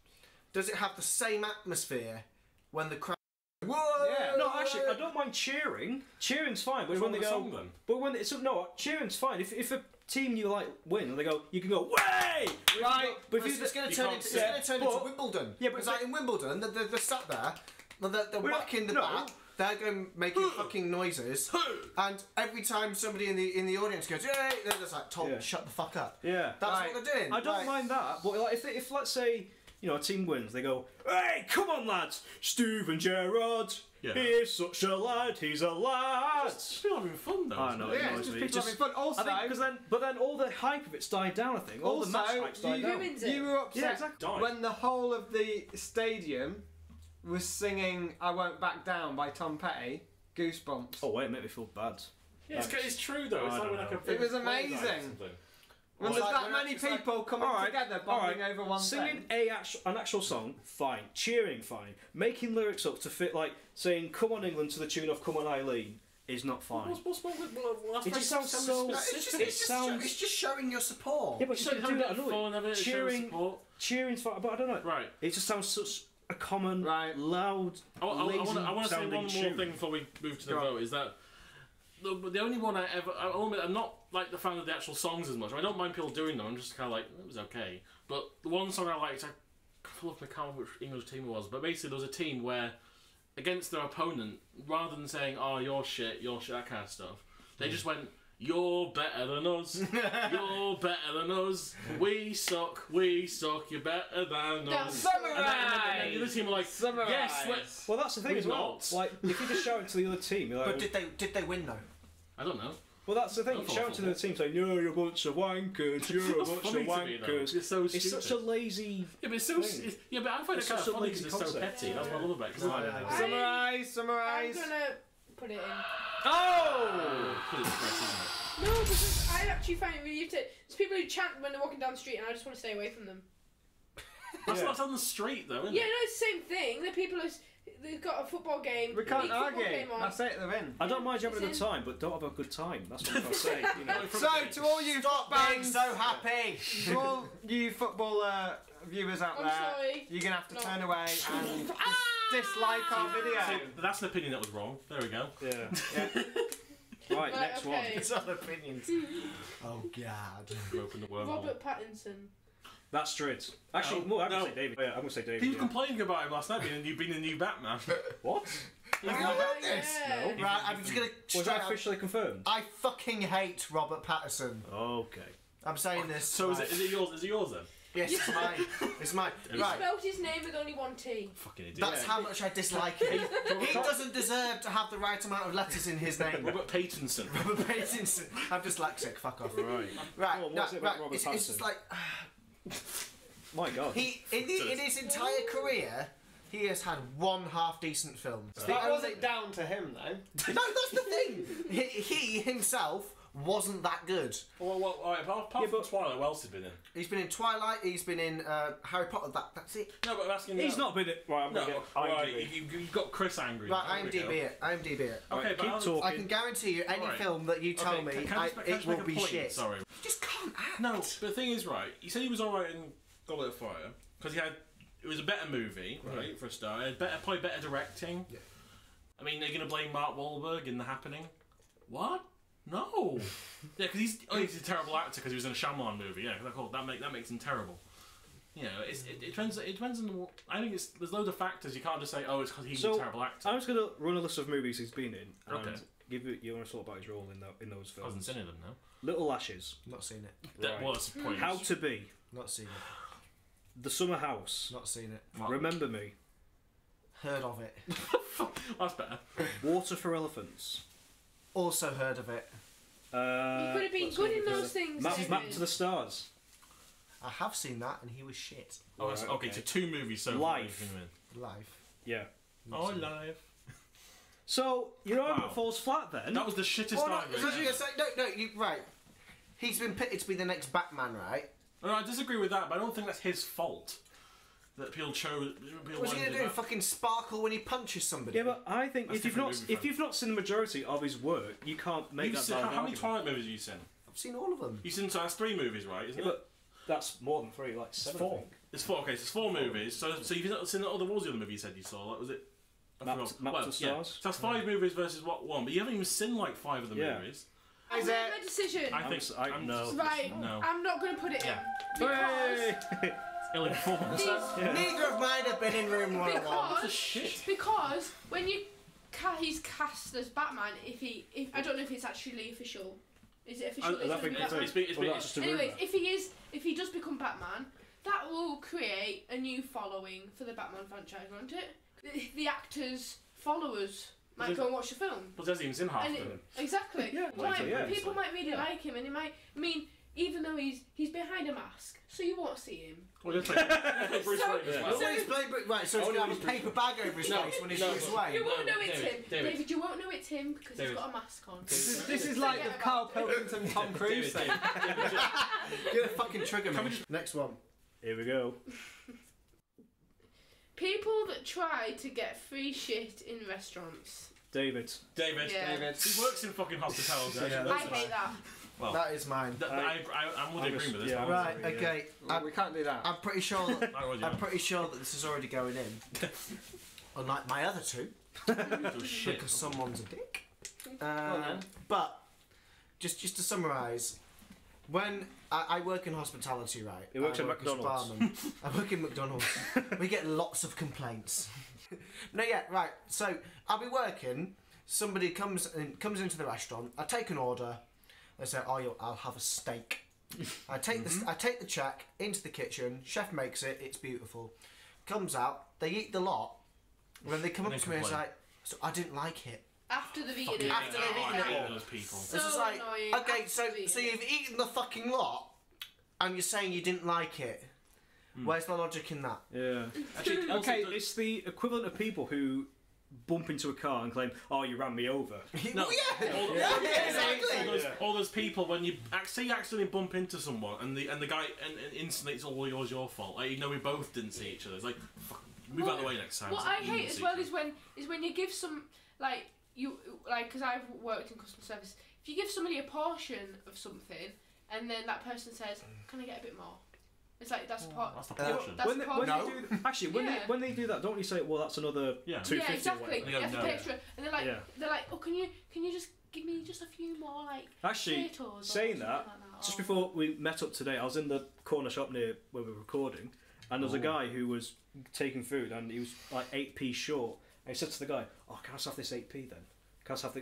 S3: does it have the same atmosphere when the crowd? Whoa!
S5: Yeah.
S1: No, actually, I don't mind cheering. Cheering's fine, but
S4: What's
S1: when
S4: wrong
S1: they
S4: with
S1: go,
S4: the song, then?
S1: but when it's no, cheering's fine. If a team you like win, and they go, you can go way.
S5: Right.
S1: But if
S3: It's going to
S4: you
S3: turn
S4: can't
S3: into,
S4: say-
S3: into Wimbledon.
S1: Yeah, but-
S3: because like in Wimbledon, they're sat there, they're
S1: We're not-
S3: whacking the
S1: no.
S3: bat. They're going making fucking noises, and every time somebody in the audience goes, "Yay!" they're just like told,
S1: Yeah.
S3: "Shut the fuck up."
S1: Yeah,
S3: That's
S5: Right.
S3: what they're doing.
S1: I don't
S3: Like,
S1: mind that. But like, if let's say a team wins, they go, hey, come on lads, Steven Gerrard.
S4: Yeah.
S1: He's such a lad. He's a lad.
S4: It's still having fun though.
S1: I
S4: isn't
S1: know.
S4: it?
S5: Yeah,
S1: annoys
S5: it's just
S1: me.
S5: people
S1: It just-
S5: having fun. Also,
S1: I think because then all the hype of it's died down. I think all the match
S5: Also,
S1: hype's died
S5: you-
S1: down.
S2: Ruins it.
S5: you were upset
S1: Yeah, exactly.
S4: Died.
S5: when the whole of the stadium was singing "I Won't Back Down" by Tom Petty. Goosebumps.
S1: Oh wait, it made me feel bad.
S4: Yeah, it's true though. It's
S1: I
S4: like
S1: don't
S4: when like
S1: know.
S4: a famous
S5: It was
S4: play dies or
S5: amazing.
S4: something.
S5: When
S3: It's
S5: there's
S3: like
S5: that
S3: when
S5: many
S3: it's like-
S5: people coming
S1: Alright,
S5: together,
S1: alright.
S5: bonding over one
S1: Singing
S5: thing.
S1: an actual song, fine. Cheering, fine. Making lyrics up to fit, like saying "Come on England" to the tune of "Come on Eileen" is not fine.
S4: What's wrong with well, that's
S1: It
S4: very
S1: just sounds so-
S3: No,
S4: specific.
S3: it's
S1: sounds-
S3: just showing your support.
S1: Yeah, but you
S4: So
S1: can
S4: have
S1: do
S4: a
S1: that
S4: bit of
S1: another
S4: fun, have a bit of show
S1: cheering.
S4: support.
S1: Cheering's fine, but I don't know.
S4: Right.
S1: It just sounds such a common,
S5: Right.
S1: loud,
S4: I want to say
S1: sounding
S4: one more
S1: tune.
S4: thing before we move to the
S5: Go on.
S4: vote. Is that the only one I'll admit, I'm not like the fan of the actual songs as much. I don't mind people doing them. I'm just kind of like it was okay. But the one song I liked, I can't remember which English team it was, but basically there was a team where against their opponent, rather than saying "Oh, you're shit," that kind of stuff, they just went, "You're better than us. You're better than us. We suck. You're better than us." And the other team were like,
S5: Summarise.
S4: "Yes, let's."
S1: Well, that's the thing
S4: We're
S1: as well.
S4: not.
S1: Like, if you just shout it to the other team, you're like,
S3: But did they win though?
S4: I don't know.
S1: well, that's the thing.
S4: Don't
S1: You shout it to the
S4: follow
S1: other team, saying, "No, you're a bunch of wankers. You're a
S4: That's
S1: bunch
S4: funny
S1: of
S4: to me, though.
S1: wankers."
S4: It's so
S1: It's
S4: stupid.
S1: such a lazy.
S4: Yeah, but it's so.
S1: thing.
S4: Yeah, but I find it
S1: It's
S4: kind of
S1: such a
S4: funny because
S1: lazy
S4: it's so
S1: concept.
S4: petty. That's what I love about it. 'cause it's like,
S3: Yeah.
S5: Summarise,
S2: I'm
S5: summarise.
S2: gonna put it in.
S1: Oh!
S4: Put it in press, isn't it?
S2: No, because I actually find it really irritating. There's people who chant when they're walking down the street, and I just want to stay away from them.
S4: That's
S1: Yeah.
S4: not on the street though, isn't
S2: Yeah,
S4: it?
S2: no, it's the same thing. The people they've got a football game.
S5: We can't
S2: big football
S5: argue.
S2: game on.
S5: That's it, they're in.
S1: I don't mind you having a good
S2: It's in-
S1: time, but don't have a good time. That's what I'll say. You know.
S5: So, to all you
S3: Stop being
S5: fans,
S3: so happy.
S5: to all you football viewers out
S2: I'm
S5: there,
S2: sorry.
S5: you're going to have to
S2: No.
S5: turn away and dislike our video.
S4: So, that's an opinion that was wrong. There we go.
S1: Yeah. Right, next one.
S2: okay.
S3: It's other opinions. Oh God.
S4: We opened the wormhole.
S2: Robert Pattinson.
S1: That's straight. Actually,
S4: No,
S1: I'm
S4: no.
S1: gonna say David. Yeah, I'm gonna say David.
S4: He was
S1: yeah.
S4: complaining about him last night being the new Batman.
S1: What?
S3: Have you not heard this?
S2: Yeah.
S1: No.
S3: Right, I'm just gonna.
S1: Was that officially confirmed?
S3: I fucking hate Robert Pattinson.
S1: Okay.
S3: I'm saying this.
S4: So is
S3: like-
S4: it yours? Is it yours then?
S3: Yes, it's mine. It's mine.
S2: He
S3: Right.
S2: spelled his name with only one T.
S4: Fucking idiot.
S3: That's how much I dislike him. He doesn't deserve to have the right amount of letters in his name.
S4: Robert Pattinson.
S3: Robert Pattinson. I'm dyslexic. Fuck off.
S1: Right.
S3: Right.
S1: Go on,
S3: no,
S1: what's it about
S3: right.
S1: Robert
S3: It's
S1: Pattinson?
S3: just like
S1: My God.
S3: he in his entire career, he has had one half decent film. It's the
S5: That
S3: only-
S5: wasn't down to him, though.
S3: No, that's the thing. He himself wasn't that good.
S4: Well, alright, apart from Twilight, what else has he been in?
S3: He's been in Twilight. He's been in Harry Potter. That's it.
S4: No, but I'm asking.
S1: He's not been in. Right, I'm
S4: No,
S1: going to get
S4: right, you've got Chris angry.
S3: Right, IMDb it. IMDb it.
S4: Okay,
S1: Right,
S4: but
S1: keep talking.
S3: I can guarantee you, any
S4: Right.
S3: film that you tell me, it will be shit.
S4: Sorry.
S3: You just can't act.
S4: No, but the thing is, right, you said he was alright in Goblet of Fire, because it was a better movie, right, for a start. It had probably better directing.
S3: Yeah.
S4: I mean, they're going to blame Mark Wahlberg in The Happening? What? No. Yeah, because he's a terrible actor because he was in a Shyamalan movie. Yeah, that makes him terrible. You know, it depends. It depends on. I think there's loads of factors. You can't just say, oh, it's because he's a terrible actor.
S1: I'm just going to run a list of movies he's been in. And
S4: Okay.
S1: give you want to talk about his role in those films.
S4: I hasn't seen any of them now.
S1: Little Lashes.
S3: Not seen it.
S4: That
S1: Right.
S4: was the point.
S1: How to Be.
S3: Not seen it.
S1: The Summer House.
S3: Not seen it.
S4: What?
S1: Remember Me.
S3: Heard of it.
S4: That's better.
S1: Water for Elephants.
S3: Also heard of it.
S2: You could have been
S1: what's
S2: good in
S1: another
S2: those
S1: film?
S2: things.
S1: Map
S2: David.
S1: to the Stars.
S3: I have seen that, and he was shit.
S4: Oh, that's,
S1: Right,
S4: okay, so 2 movies so far.
S1: Life.
S4: you've been in.
S3: Life.
S1: Yeah.
S3: Not
S4: Oh,
S3: seen it.
S4: Life.
S1: So your argument
S4: Wow.
S1: falls flat then.
S4: That was the shittest
S3: Well,
S4: argument.
S3: I was gonna say, no, right. He's been pitted to be the next Batman, right?
S4: No, I disagree with that, but I don't think that's his fault. That people chose.
S3: What's he gonna do? Fucking sparkle when he punches somebody?
S1: Yeah, but I think
S4: That's
S1: if you've
S4: different
S1: not
S4: movie,
S1: if you've not seen the majority of his work, you can't make
S4: You've
S1: that
S4: seen,
S1: valid
S4: how many
S1: argument.
S4: Twilight movies have you seen?
S3: I've seen all of them.
S4: You've seen, so that's 3 movies, right? Isn't
S1: Yeah,
S4: it?
S1: but that's more than 3, like 7. I
S3: 4.
S1: think.
S4: It's 4. Okay, so it's 4 movies. So you've not seen the other. What was the other movie you said you saw? Like, was it? I
S1: Map
S4: forgot.
S1: to the
S4: Yeah.
S1: Stars.
S4: So that's 5 movies versus what 1? But you haven't even seen like 5 of the
S1: Yeah.
S4: movies.
S2: I made my decision.
S4: I think.
S1: no.
S2: Right,
S4: No.
S2: I'm not going to put it
S4: Yeah.
S2: in.
S1: Hey!
S2: Because
S4: Ill-informed.
S2: these-
S3: Neither of mine have been in room 101.
S4: What the shit?
S2: Because when he's cast as Batman, if I don't know if it's actually official. Is it official?
S1: I don't think
S2: Batman?
S1: it's just a
S2: Anyways,
S1: rumour.
S2: if he does become Batman, that will create a new following for the Batman franchise, won't it? The actors' followers might go and watch the film.
S4: But there's even seen half
S2: And
S4: of them.
S2: exactly.
S1: Yeah,
S2: People might really like him, and he might. I mean, even though he's behind a mask, so you won't see him.
S4: Well, just like Bruce
S2: So-
S4: Wayne as well.
S2: so-
S3: Right, so he's gonna have a paper bag over his face when he's Bruce Wayne.
S2: You won't know it's
S6: David,
S2: him,
S6: David.
S2: David. You won't know it's him because
S6: David.
S2: he's got a mask on.
S5: This is like the Carl Pilkington Tom Cruise thing.
S3: You're a fucking trigger me. Next one.
S1: Here we go.
S2: People that try to get free shit in restaurants.
S1: David.
S4: David.
S2: Yeah.
S5: David.
S4: He works in fucking hospitality.
S3: Yeah,
S2: I
S3: that's
S2: hate that.
S4: Well,
S3: That is mine.
S4: I'm with agreeing with this.
S1: yeah,
S4: one.
S3: Right,
S1: Yeah.
S3: okay.
S5: We can't do that.
S3: I'm pretty sure that
S4: I was
S3: I'm pretty sure that this is already going in. Unlike my other 2,
S4: Oh, shit.
S3: because someone's a dick.
S5: on then.
S3: But just to summarise, when I work in hospitality, right?
S1: He works
S3: I
S1: at
S3: work as a
S1: McDonald's.
S3: barman. I work in McDonald's. We get lots of complaints. No, yeah, right. So I'll be working. Somebody comes into the restaurant. I take an order. They say, "Oh, I'll have a steak." I take the check into the kitchen. Chef makes it. It's beautiful. Comes out. They eat the lot. When they come up
S4: And
S3: to
S4: they
S3: me, it's
S4: complain.
S3: like, "So I didn't like it."
S2: After they've eaten
S4: Fucking
S2: it.
S3: After they've eaten
S4: I
S3: it
S4: hate
S3: all.
S4: those people.
S2: So
S3: It's just like,
S2: annoying.
S3: okay,
S2: After
S3: so
S2: they've eaten
S3: you've
S2: it.
S3: eaten the fucking lot, and you're saying you didn't like it. Where's the logic in that?
S1: Yeah.
S4: Actually,
S1: Okay,
S4: also,
S1: it's the equivalent of people who bump into a car and claim, "Oh, you ran me over."
S4: No.
S3: Well, yeah,
S4: All-
S3: yeah,
S4: all-
S3: exactly.
S4: all those people when you accidentally bump into someone and the guy and instantly it's all your fault. Like, even though we both didn't see each other. It's like, fuck, move out of the way next time.
S2: What
S4: So
S2: I
S4: you
S2: hate
S4: didn't
S2: as
S4: see
S2: well
S4: each
S2: is when you give some because I've worked in customer service. If you give somebody a portion of something and then that person says, "Can I get a bit more?" It's like that's a part.
S4: That's the portion.
S2: That's
S1: when they,
S2: the
S1: when
S2: portion.
S1: they do, actually,
S2: Yeah.
S1: when they do that, don't you say, "Well, that's another
S4: Yeah.
S1: 250
S2: Yeah, exactly.
S1: or whatever."
S2: You have to
S4: No.
S2: pay extra, and
S1: Yeah.
S2: they're like, "Oh, can you just give me just a few more
S1: Actually,
S2: potatoes?" or
S1: saying
S2: something
S1: that,
S2: like that,
S1: just
S2: or-
S1: before we met up today, I was in the corner shop near where we were recording, and there was a guy who was taking food, and he was like 8p short. And he said to the guy, "Oh, can I just have this 8p then? Can I just have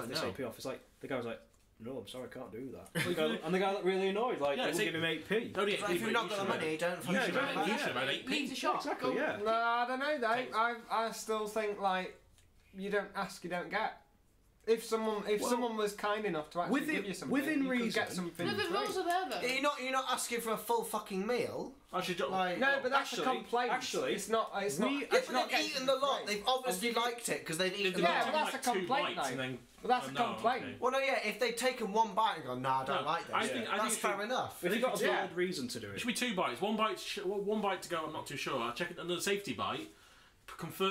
S1: this
S4: No.
S1: 8p off?" It's like the guy was like, "No, I'm sorry, I can't do that." And the guy looked really annoyed, like,
S4: Yeah,
S1: "We'll
S4: see-
S1: give him 8p."
S4: Only
S3: But
S4: 8p,
S3: if you've
S4: but
S3: not
S4: you
S3: got
S4: should
S3: the
S4: have-
S3: money, don't
S4: You
S3: fucking
S4: should
S3: do
S4: have
S3: that.
S4: you should have had 8p.
S2: Leave the shop.
S1: Exactly,
S2: Go.
S1: yeah.
S5: No, I don't know though.
S4: Thanks.
S5: I still think like you don't ask, you don't get. If someone was kind enough to actually give you something,
S1: within
S5: you
S1: reason,
S5: could get something.
S2: No, the
S5: free.
S2: rules are there though.
S3: You're not asking for a full fucking meal.
S4: Actually,
S3: Like,
S5: No, but that's a complaint.
S1: actually,
S5: it's not. It's
S1: we-
S5: not.
S3: Yeah,
S5: It's
S3: but
S5: not
S3: they've eaten a lot. They've obviously liked it because they've eaten
S5: Yeah,
S3: a
S5: but
S3: lot.
S5: that's a complaint, though. Well, that's a complaint.
S3: Well, no, yeah. If they'd taken one bite and gone, "No, I don't
S4: No,
S3: like this,"
S4: I think
S3: that's
S4: it
S3: fair
S4: should-
S3: enough.
S1: If you got a
S5: Yeah.
S1: valid reason to do
S4: It
S1: it.
S4: should be 2 bites. One bite to go. I'm not too sure. I check it under the safety bite.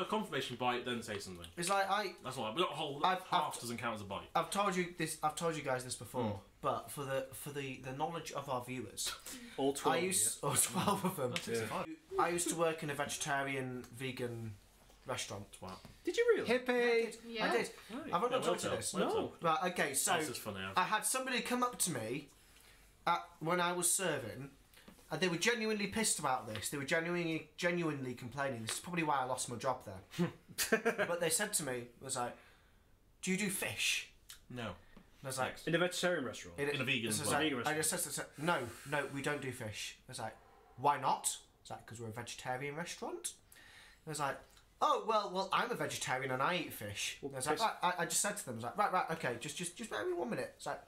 S4: Confirmation bite, then say something.
S3: It's like
S4: That's all right. But not a whole half doesn't count as a bite.
S3: I've told you this. I've told you guys this before, but for the knowledge of our viewers,
S1: All 12.
S3: I used 12 of them.
S4: Yeah.
S3: I used to work in a vegetarian vegan restaurant.
S4: Wow.
S1: Did you really?
S5: Hippie.
S2: Yeah.
S3: I did.
S1: Right.
S3: I've not
S4: Yeah,
S3: told you
S4: well
S3: this.
S4: done. Well
S1: No.
S3: Right. Okay. So
S4: This is funny.
S3: I had somebody come up to me when I was serving, and they were genuinely pissed about this. They were genuinely complaining. This is probably why I lost my job there. But they said to me, "Was like, do you do fish?"
S4: No.
S3: And I was like,
S1: In a vegetarian restaurant.
S4: In a vegan
S3: this is
S4: place.
S3: like-
S1: Vegan
S3: I just said, "No, we don't do fish." I was like, "Why not?" It's like, "Because we're a vegetarian restaurant." I was like, "Oh, well, I'm a vegetarian and I eat fish."
S1: Well,
S3: I was like,
S1: piss-
S3: I just said to them, I was like, right, okay, just bear with me 1 minute. It's like,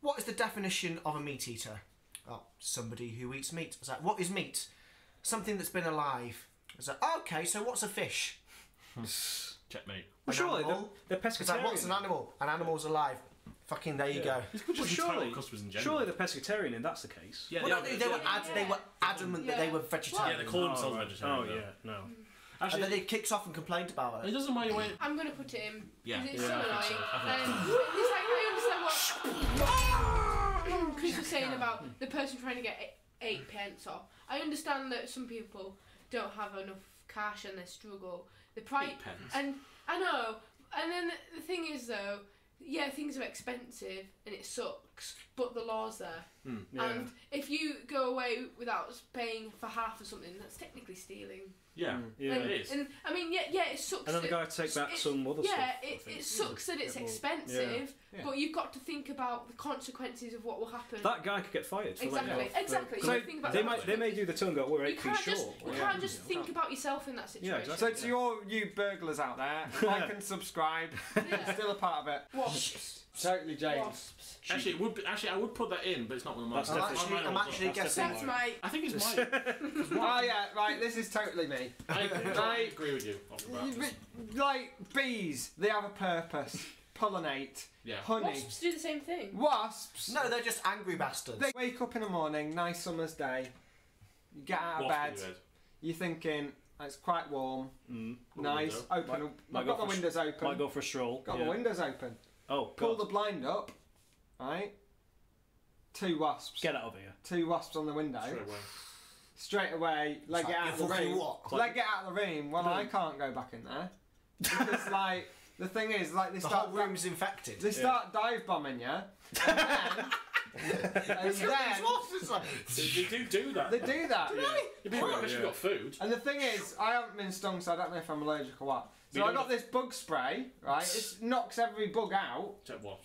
S3: what is the definition of a meat eater? Oh, somebody who eats meat. I was like, what is meat? Something that's been alive. I was like, oh, okay, so what's a fish?
S4: Checkmate.
S1: Well,
S3: An
S1: surely
S3: animal?
S1: they're
S3: It's like,
S1: pescatarian.
S3: what's an animal? An animal's alive. Fucking there you go.
S4: It's good
S1: Well,
S4: just
S1: surely,
S4: customers in general.
S1: surely they're pescatarian, and that's the case.
S4: Yeah,
S3: Well, no, they were
S2: yeah.
S3: adamant that they were vegetarian.
S4: Yeah, they call themselves
S1: right.
S4: vegetarian.
S1: Oh
S4: though.
S1: yeah, no.
S3: And
S4: Actually,
S3: then they kicked off and complained about
S4: it
S3: it.
S4: doesn't mind way.
S2: I'm gonna put it in.
S4: Yeah.
S2: Because it's
S4: Yeah,
S2: so
S4: I
S2: annoying.
S4: think so. I think
S2: It's like I understand what Chris was saying about the person trying to get 8p off. I understand that some people don't have enough cash and they struggle. The price
S4: 8 pence.
S2: and I know. And then the thing is though, yeah, things are expensive and it sucks, but the law's there.
S1: Yeah.
S2: And if you go away without paying for half or something, that's technically stealing.
S4: Yeah,
S1: Yeah.
S2: and,
S4: it is.
S2: And I mean, yeah, it sucks.
S1: And then the
S2: that-
S1: guy take back
S2: it-
S1: some other
S2: yeah,
S1: stuff. I
S2: it
S1: think.
S2: sucks that it's
S1: Get more-
S2: expensive,
S5: Yeah.
S2: but you've got to think about the consequences of what will happen.
S1: That guy could get fired. For
S2: exactly,
S1: letting off,
S2: exactly.
S1: So
S2: You think about
S1: they
S2: the
S1: may do the tongue go. We're
S2: You
S1: 8p
S2: can't
S1: short.
S2: just you
S1: or
S2: can't
S1: whatever,
S2: just
S1: you know.
S2: think about yourself in that situation.
S1: exactly.
S5: So to all you burglars out there, like and subscribe.
S2: Yeah.
S5: Still a part of it.
S2: Wasps.
S5: Totally, James.
S2: Wasps.
S4: Actually, it would be, I would put that in, but it's not one of mine.
S1: That's
S3: I'm actually guessing.
S2: That's my.
S4: I think it's mine.
S5: Oh yeah, right. This is totally me.
S4: I agree with you. Off the bat.
S5: Like bees, they have a purpose. Pollinate.
S4: Yeah.
S5: Honey.
S2: Wasps do the same thing.
S5: Wasps.
S3: No, they're just angry bastards.
S5: They wake up in the morning, nice summer's day. You get out of
S4: Wasp
S5: bed.
S4: in your head.
S5: You're thinking it's quite warm.
S4: Put a
S5: Nice.
S4: window.
S5: Open.
S1: Might
S5: I've
S1: go
S5: got the
S1: for a
S5: windows open.
S1: Might go for a stroll.
S5: Got
S1: yeah.
S5: the windows open.
S1: Oh,
S5: Pull
S1: God.
S5: the blind up. Right. 2 wasps.
S1: Get out of here.
S5: 2 wasps on the window.
S4: Straight away.
S5: Straight away, leg
S3: It's
S5: it
S3: like,
S5: out of
S3: "You
S5: the
S3: fucking
S5: room.
S3: what?"
S5: Leg it out of the room. Well, I can't go back in there. Because, like, the thing is, like, they
S3: The
S5: start
S3: whole room's infected.
S5: they start dive bombing you, and then
S4: They do that.
S5: they do that.
S4: You'd be right, you've got food.
S5: And the thing is, I haven't been stung, so I don't know if I'm allergic or what. So
S4: You
S5: I
S4: don't
S5: got this bug spray, right? It knocks every bug out.
S4: Check what?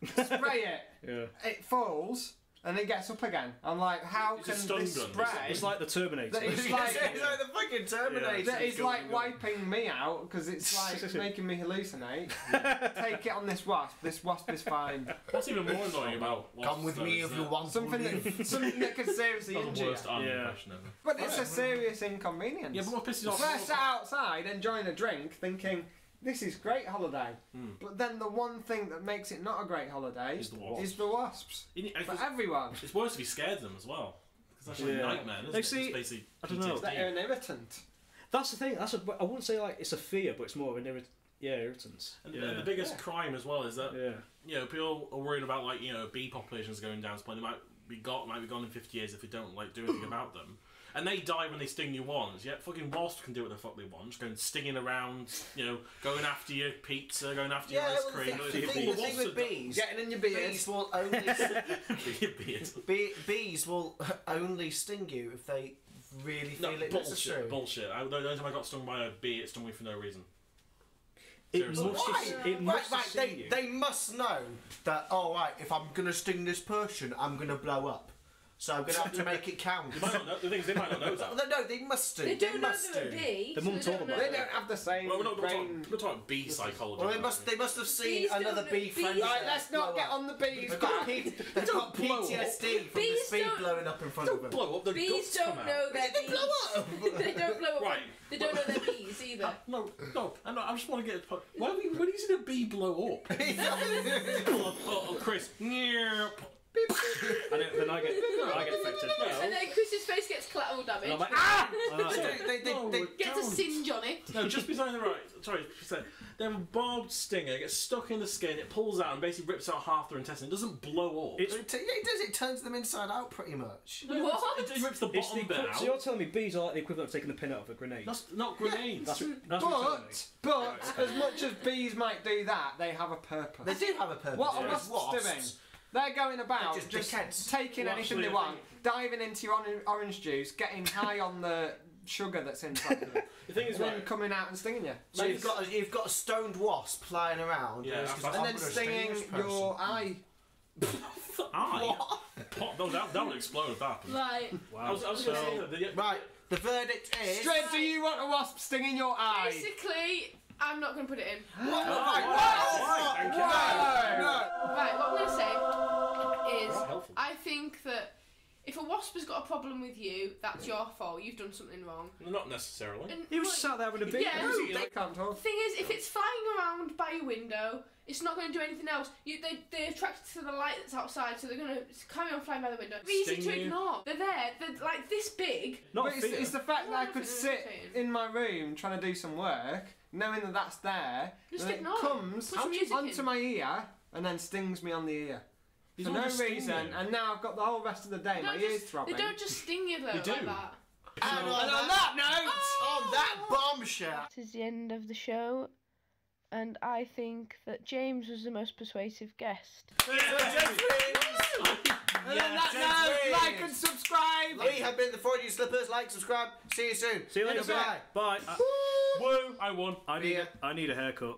S5: Spray it.
S1: Yeah.
S5: It falls, and it gets up again. I'm like, how
S4: It's a
S5: can
S4: stun
S5: this
S4: gun,
S5: spray?
S1: It's like the Terminator.
S5: That is
S3: It's
S5: like,
S3: like the fucking Terminator.
S5: that is like wiping me out because it's like making me hallucinate. Take it on this wasp. This wasp is fine.
S4: What's even more annoying about wasps,
S3: Come with
S4: though,
S3: me
S4: is
S3: if you
S4: that-
S3: want
S5: Something that could seriously
S4: That's the
S5: injure you.
S4: worst army
S1: Yeah.
S4: impression ever.
S5: But it's a serious inconvenience.
S4: Yeah, but what pisses off?
S5: So I sat outside enjoying a drink, thinking, this is great holiday. But then the one thing that makes it not a great holiday
S4: Is the wasps.
S5: is the wasps. For everyone.
S4: It's worse to be scared of them as well. Because that's like a
S1: Yeah.
S4: nightmare, isn't
S1: They
S4: it?
S1: see-
S4: It's basically
S1: I don't know.
S4: PTSD.
S5: They're an irritant.
S1: That's the thing. I wouldn't say like it's a fear, but it's more of an irritants.
S4: And
S1: yeah.
S4: the biggest crime as well is that
S1: Yeah.
S4: people are worried about bee populations going down to the point they might be gone in 50 years if we don't do anything about them. And they die when they sting you once. Yet fucking wasps can do what the fuck they want, just going stinging around, going after your pizza, going after your ice cream.
S3: The thing with bees,
S5: Getting in your beard.
S3: bees will only bees will only sting you if they really feel it necessary.
S4: Bullshit. The only time I got stung by a bee, it stung me for no reason.
S1: It
S4: Seriously.
S1: must
S3: Why?
S1: have, it must have seen you.
S3: They must know that. Oh right, if I'm gonna sting this person, I'm gonna blow up. So I'm going to have to make it count.
S4: They might not know, the thing is, they might not know that.
S3: No, they must do.
S2: They don't know
S3: must
S2: they're a
S3: do.
S2: bee.
S1: The
S2: so
S1: mum told them
S5: They don't have the same
S4: Well, we're
S5: brain.
S4: talking bee psychology.
S3: Well, they must have seen
S2: Bees
S3: another
S2: don't-
S3: bee friend.
S2: bees-
S5: Right, let's not get on the bees
S3: They've
S5: back.
S3: got PTSD from the
S2: Bees
S3: speed
S2: don't-
S3: blowing up in front of them.
S4: blow up, the
S2: Bees
S4: guts
S2: don't
S4: come
S2: know
S4: out.
S2: they're bees. They don't blow up.
S4: Right.
S2: They don't know they're bees either.
S4: No, I just want to get. When are you seeing a bee blow up? oh, Chris.
S1: And then I get affected.
S2: And then Chris's face gets collateral damage.
S1: And I'm like, ah!
S3: They
S2: Gets a singe on it.
S4: No, just beside the right. Sorry, then a barbed stinger gets stuck in the skin. It pulls out and basically rips out half their intestine. It doesn't blow up.
S3: It does. It turns them inside out pretty much.
S2: What?
S4: It rips the
S1: It's the
S4: bottom bit
S1: equi-
S4: out.
S1: so you're telling me bees are like the equivalent of taking the pin out of a grenade?
S4: That's not grenades.
S1: That's what you're telling me.
S5: But as much as bees might do that, they have a purpose.
S3: They do have a purpose.
S5: What are
S3: whereas
S5: wasps doing? They're going about
S3: They're just dickheads.
S5: taking
S4: Well,
S5: anything
S4: actually,
S5: they
S4: I
S5: want, diving into your orange juice, getting high on the sugar that's inside of it,
S4: The thing is,
S5: and then
S4: right,
S5: coming out and stinging you.
S3: So you've got a stoned wasp flying around,
S4: Yeah,
S5: And then stinging your eye.
S4: that would explode if that happened.
S2: Right.
S4: I was going to say that.
S3: Right, the verdict is.
S5: Stred, do you want a wasp stinging your eye?
S2: Basically, I'm not going to put it in.
S3: What?
S4: Thank you.
S2: Right, what I'm going to say is,
S1: Right, helpful.
S2: I think that if a wasp has got a problem with you, that's your fault. You've done something wrong.
S4: Not necessarily.
S2: And,
S1: He was sat there with a bee.
S2: Yeah.
S5: They can't
S2: The
S5: talk.
S2: thing is, if it's flying around by a window, it's not going to do anything else. They're attracted to the light that's outside, so they're going to carry on flying by the window. It's easy
S4: Sting
S2: to
S4: you.
S2: ignore. They're there. They're like this big.
S1: Not
S5: But it's the fact that I
S2: Well,
S5: could
S2: that's
S5: sit
S2: irritating.
S5: in my room trying to do some work, knowing that that's there,
S2: Just
S5: and it
S2: ignore it.
S5: comes
S2: Put some music
S5: onto
S2: in.
S5: my ear and then stings me on the ear.
S4: These
S5: For
S4: all
S5: no
S4: just sting
S5: reason,
S4: you.
S5: and now I've got the whole rest of the day, my ears throbbing.
S2: They don't just sting you though
S4: They do.
S2: like that.
S3: And
S5: And on that note,
S3: on that bombshell.
S2: This is the end of the show, and I think that James was the most persuasive guest.
S5: and on that note, like and subscribe.
S3: We have been the Freudian Slippers. Like, subscribe. See you soon.
S1: See you later.
S3: Bye.
S1: Bye.
S4: Woo! I won.
S1: I need a haircut.